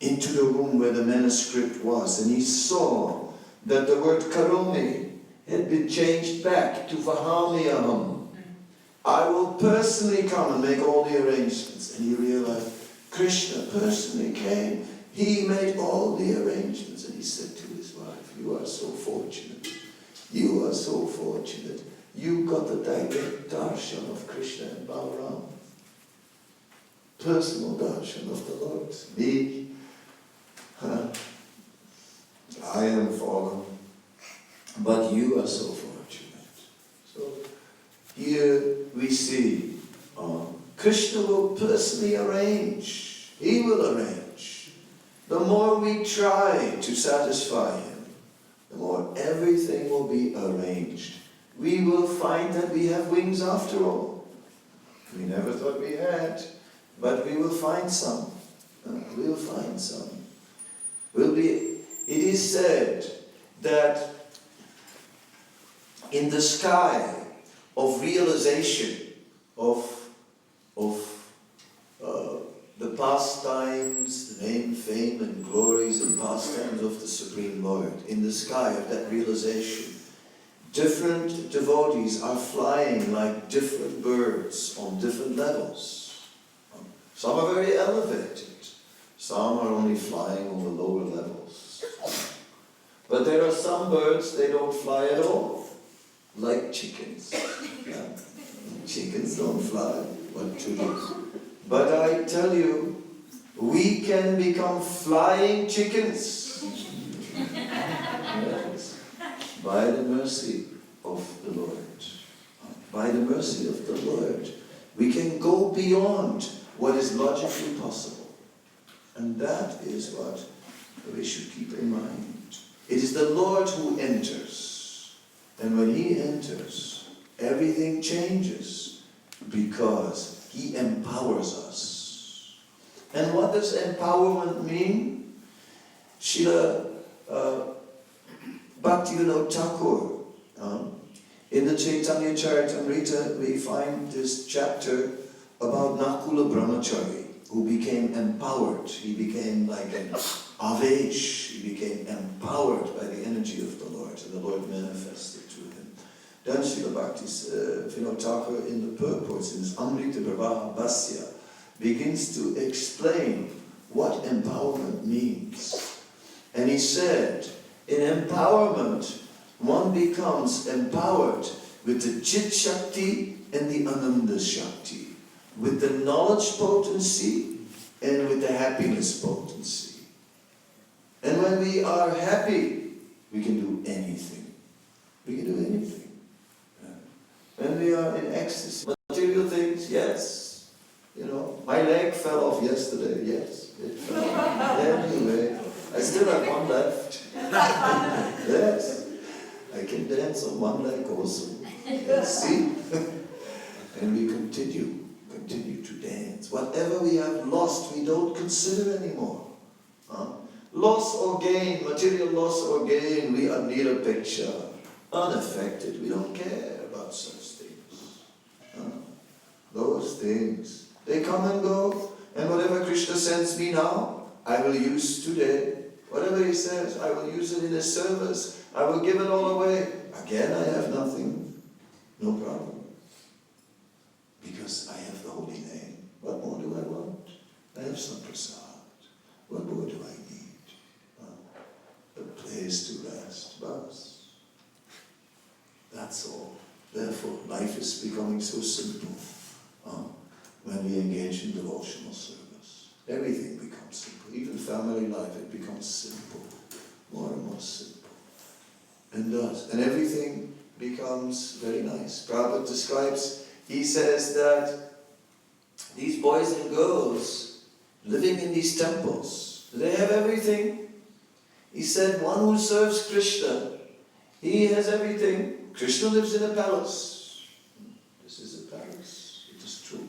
into the room where the manuscript was, and he saw that the word karomi had been changed back to vahamiyaham. I will personally come and make all the arrangements. And he realized Krishna personally came. He made all the arrangements. And he said to his wife, you are so fortunate. You are so fortunate. You got the direct darshan of Krishna and Balaram. Personal darshan of the Lord. Me, I am fallen. But you are so fortunate. So here we see Krishna will personally arrange. He will arrange. The more we try to satisfy him, the more everything will be arranged. We will find that we have wings after all. We never thought we had, but we will find some. We will find some. It is said that in the sky of realization of the pastimes, the name, fame, and glories and pastimes of the Supreme Lord, in the sky of that realization, different devotees are flying like different birds on different levels. Some are very elevated. Some are only flying on the lower levels. But there are some birds, they don't fly at all. Like chickens. Yeah. Chickens don't fly. What to do? But I tell you, we can become flying chickens. Yes. By the mercy of the Lord. By the mercy of the Lord. We can go beyond what is logically possible. And that is what we should keep in mind. It is the Lord who enters. And when he enters, everything changes because he empowers us. And what does empowerment mean? Srila Bhaktivedanta Thakur, in the Chaitanya Charitamrita, we find this chapter about Nakula Brahmachari, who became empowered. He became like an avesh. He became empowered by the energy of the Lord, and the Lord manifested to him. Then Srila Bhaktivedanta Thakur in the purports, in his Amrita Pravaha Bhasya, begins to explain what empowerment means. And he said, in empowerment, one becomes empowered with the Chit Shakti and the Ananda Shakti, with the knowledge potency and with the happiness potency. And when we are happy, we can do anything. We can do anything. When we are in ecstasy, material things, yes. You know, my leg fell off yesterday, yes. It fell off. Anyway, I still have one left. Yes. I can dance on one leg also. Yes, see? And we continue to dance. Whatever we have lost, we don't consider anymore. Loss or gain, material loss or gain, we are near a picture. Unaffected, we don't care about such things. Those things, they come and go, and whatever Krishna sends me now, I will use today. Whatever he says, I will use it in his service. I will give it all away. Again, I have nothing. No problem. Because I have the holy name. What more do I want? I have some prasad. What more do I need? A place to rest. Bas. That's all. Therefore, life is becoming so simple when we engage in devotional service. Everything becomes simple. Even family life, it becomes simple. More and more simple. And does. And everything becomes very nice. Prabhupada describes, he says that these boys and girls living in these temples, they have everything. He said, one who serves Krishna, he has everything. Krishna lives in a palace. This is a palace. It is true.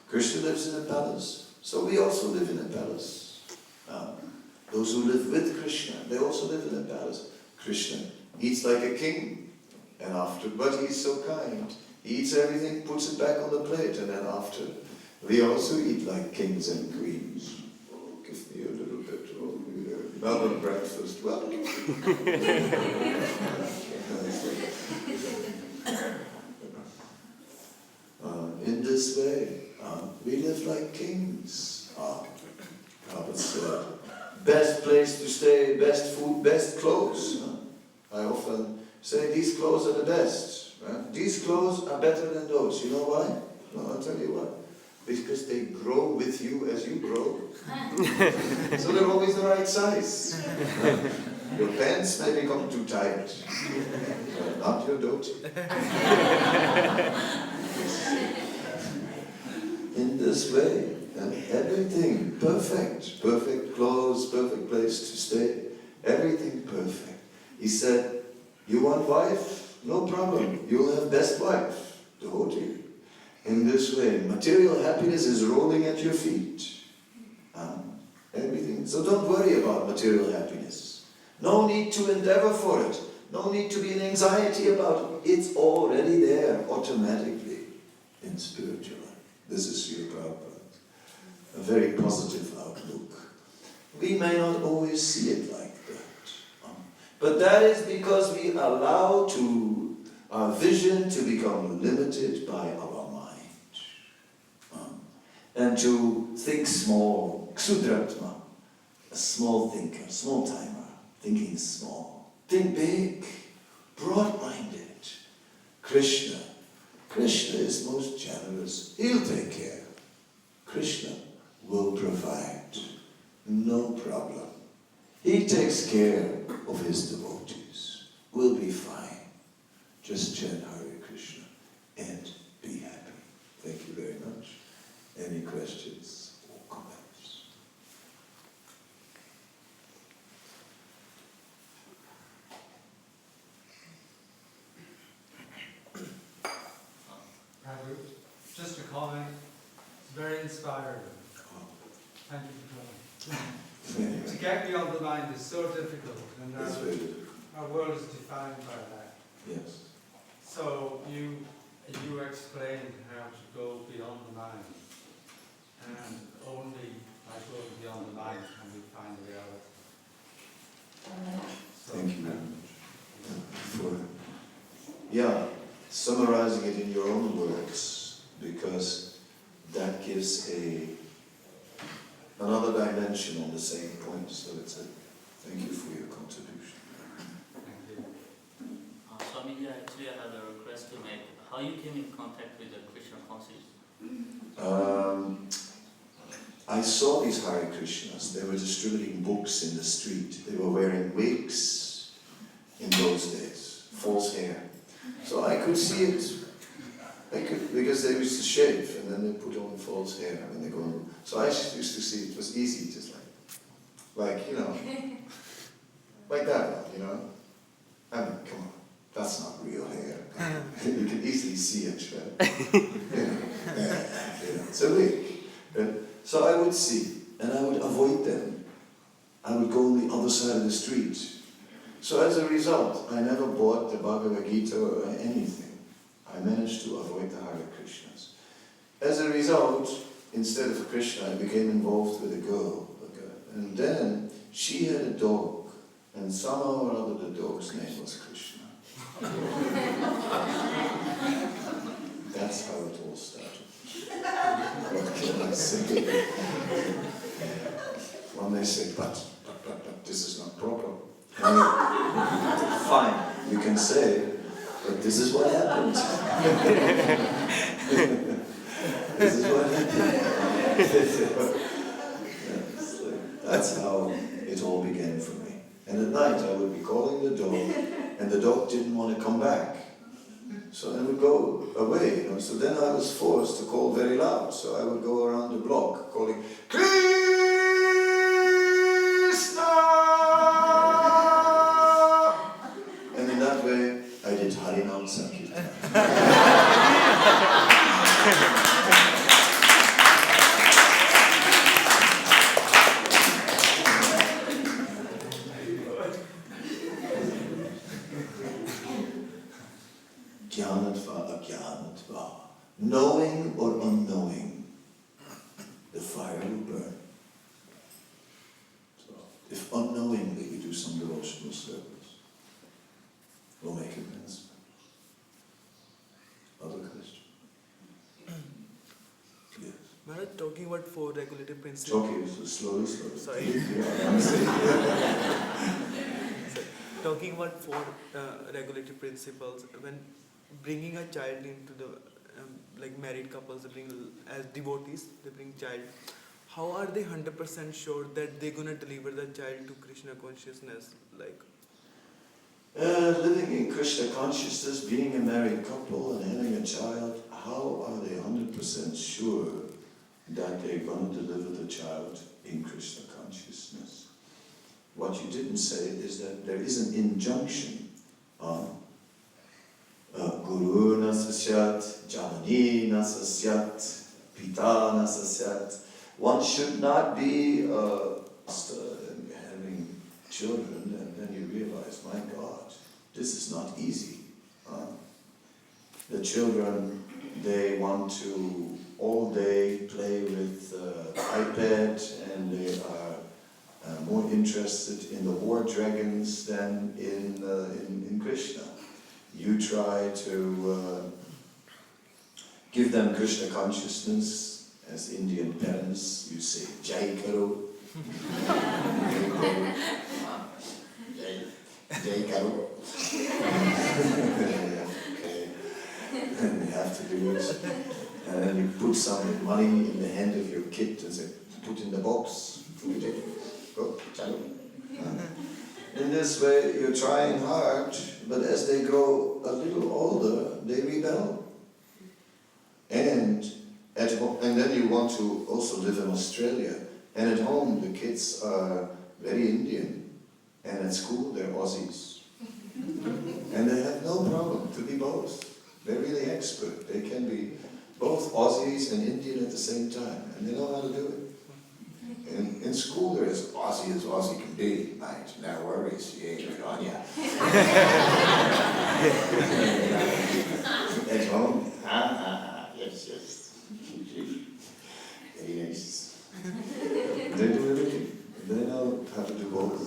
Krishna lives in a palace. So we also live in a palace. Those who live with Krishna, they also live in a palace. Krishna eats like a king. And after, but he's so kind. He eats everything, puts it back on the plate, and then after, we also eat like kings and queens. Oh, give me a little bit. Oh, Melbourne breakfast. Well, in this way, we live like kings. Prabhupada said, best place to stay, best food, best clothes. I often say these clothes are the best. Right? These clothes are better than those. You know why? Well, I'll tell you why. Because they grow with you as you grow. So they're always the right size. Your pants may become too tight, but not your dhoti. in this way. And everything perfect. Perfect clothes, perfect place to stay. Everything perfect. He said, you want wife? No problem. You'll have best wife. Devotee. In this way, material happiness is rolling at your feet. Everything. So don't worry about material happiness. No need to endeavor for it. No need to be in anxiety about it. It's already there automatically in spiritual life. This is Srila Prabhupada. A very positive outlook. We may not always see it like that. But that is because we allow our vision to become limited by our mind. And to think small, ksudratma, a small thinker, small timer, thinking small. Think big, broad-minded. Krishna is most generous. He'll take care. Krishna will provide. No problem. He takes care of his devotees. We'll be fine. Just chant Hare Krishna and be happy. Thank you very much. Any questions or comments? Prabhu, just a comment. It's very inspiring. Thank you for coming. To get beyond the mind is so difficult, and That's very good. our world is defined by that. Yes. So you explained how to go beyond the mind, and only by going beyond the mind can we find reality. So, Thank you very much. Summarizing it in your own words, because that gives another dimension on the same point. So thank you for your contribution. thank you. Swami, actually I have a request to make. How you came in contact with the Krishna consciousness? I saw these Hare Krishnas. They were distributing books in the street. They were wearing wigs in those days, false hair. So I could see it. Because they used to shave and then they put on false hair and they go on. So I just used to see it was easy, just like like that one, I mean, come on, that's not real hair. You can easily see it, right? It's a wig. So I would see, and I would avoid them. I would go on the other side of the street. So as a result, I never bought the Bhagavad Gita or anything. I managed to avoid the Hare Krishnas. As a result, instead of Krishna, I became involved with a girl. And then she had a dog, and somehow or other the dog's name was Krishna. That's how it all started. What can I say? One may say, but this is not proper. Fine, you can say, but this is what happened. This is what happened. That's how it all began for me. And at night I would be calling the dog, and the dog didn't want to come back. So I would go away, So then I was forced to call very loud. So I would go around the block calling, Krishna! And in that way, I did Harinam Sankirtan. Jnanatva, ajnanatva. Knowing or unknowing, the fire will burn. So, if unknowingly we do some devotional service, we'll make amends. Other question? Yes. Maharaj, talking about four regulative principles. Okay, so slowly. Sorry. Talking about four regulative principles, when bringing a child into the married couples, they bring as devotees, they bring child. How are they 100% sure that they're gonna deliver the child to Krishna consciousness? Living in Krishna consciousness, being a married couple and having a child, how are they 100% sure that they're going to deliver the child in Krishna consciousness. What you didn't say is that there is an injunction on Guru na sasyat, Janani na sasyat, Pita na sasyat. One should not be having children and then you realize, my God, this is not easy. The children, they want to all day play with iPad and they are more interested in the war dragons than in Krishna. You try to give them Krishna consciousness as Indian parents. You say Jai Karo. Jai Karo. Okay. And you have to do it. And then you put some money in the hand of your kid and say, put in the box. Go, chalo. In this way, you're trying hard, but as they grow a little older, they rebel. And then you want to also live in Australia. And at home, the kids are very Indian. And at school, they're Aussies. And they have no problem to be both. They're really expert. They can be both Aussies and Indian at the same time. And they know how to do it. In school, they're as Aussie can be, mate. No worries, you ain't good on ya. At home, yes. Very nice. They do everything. They know how to do both.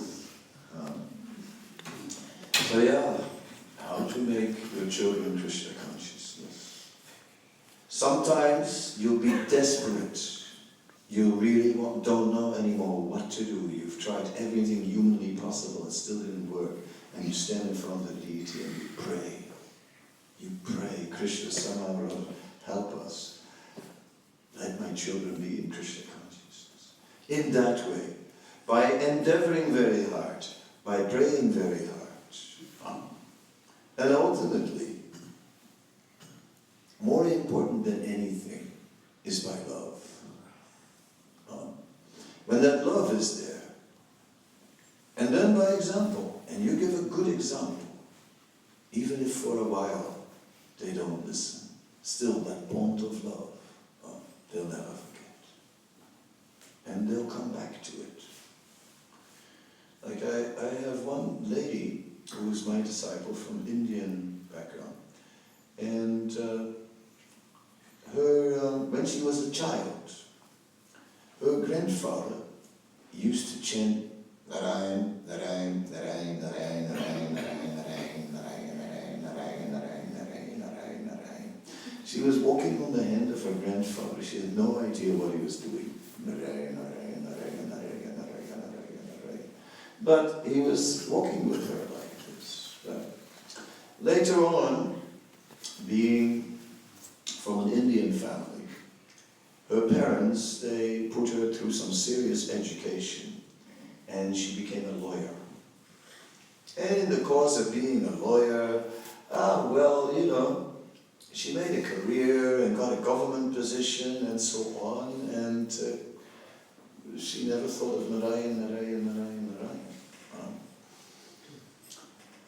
So yeah, how to make your children Krishna consciousness. Sometimes you'll be desperate. You really don't know anymore what to do. You've tried everything humanly possible, it still didn't work. And you stand in front of the deity and you pray. You pray, Krishna somehow or other, help us. Let my children be in Krishna consciousness. In that way, by endeavoring very hard, by praying very hard, and ultimately, more important than anything is by love. When that love is there, and then by example, and you give a good example, even if for a while they don't listen, still that bond of love, they'll never forget. And they'll come back to it. Like I have one lady who's my disciple from Indian background, and when she was a child, her grandfather used to chant Narayan, Narayan, Narayan, Narayan, Narayan, Narayan, Narayan, Narayan, Narayan, Narayan, Narayan, Narayan, Narayan, Narayan. She was walking on the hand of her grandfather. She had no idea what he was doing. Narayan, Narayan, Narayan, Narayan, Narayan, Narayan, Narayan. But he was walking with her like this. But later on, being from an Indian family, her parents, they put her through some serious education and she became a lawyer. And in the course of being a lawyer, she made a career and got a government position and so on, and she never thought of Narayan, Narayan, Narayan, Narayan.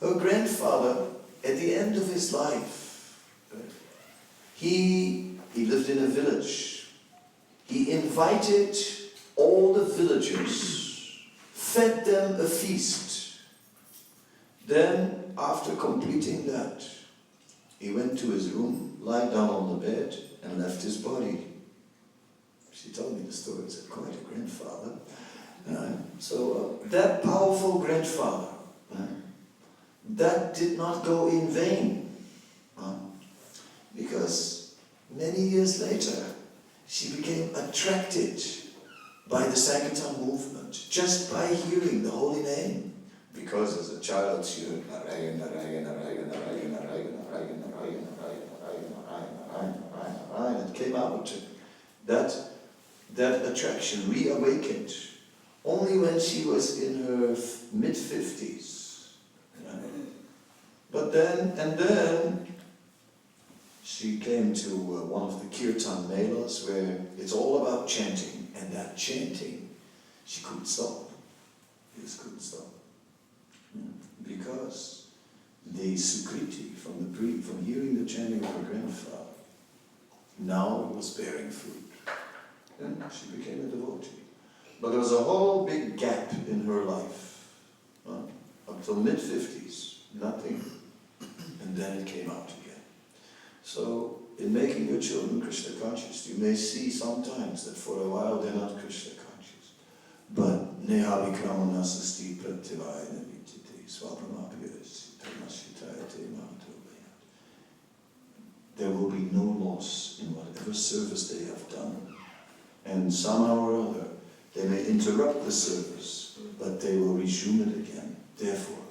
Her grandfather, at the end of his life, he lived in a village. He invited all the villagers, fed them a feast. Then, after completing that, he went to his room, lied down on the bed, and left his body. She told me the story, it's quite a grandfather. So that powerful grandfather, that did not go in vain. Because many years later, she became attracted by the Sankirtan movement just by hearing the holy name. Because as a child she heard Narayan, Narayan, Narayan, Narayan, Narayan, Narayan, Narayan, Narayan, Narayan, Narayan, Narayan, Narayan. It came out. That attraction reawakened only when she was in her mid-50s. But then, she she came to one of the kirtan melas where it's all about chanting, and that chanting, she couldn't stop. She just couldn't stop. Because the sukriti from hearing the chanting of her grandfather now was bearing fruit. And she became a devotee. But there was a whole big gap in her life. Up till mid-50s, nothing. And then it came out again. So, in making your children Krishna conscious, you may see sometimes that for a while they're not Krishna conscious. But neha vikramana sasti pratyavayana vitite swapamapyasi tamashitayate mahatobhaya. There will be no loss in whatever service they have done. And somehow or other, they may interrupt the service, but they will resume it again. Therefore,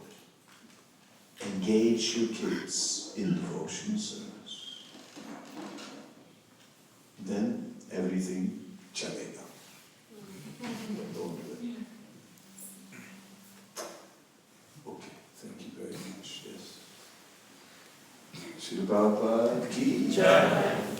engage your kids in devotional service. Then everything chalega. Don't do it. Okay, thank you very much. Yes. Śrīmad Bhāgavatam ki jai.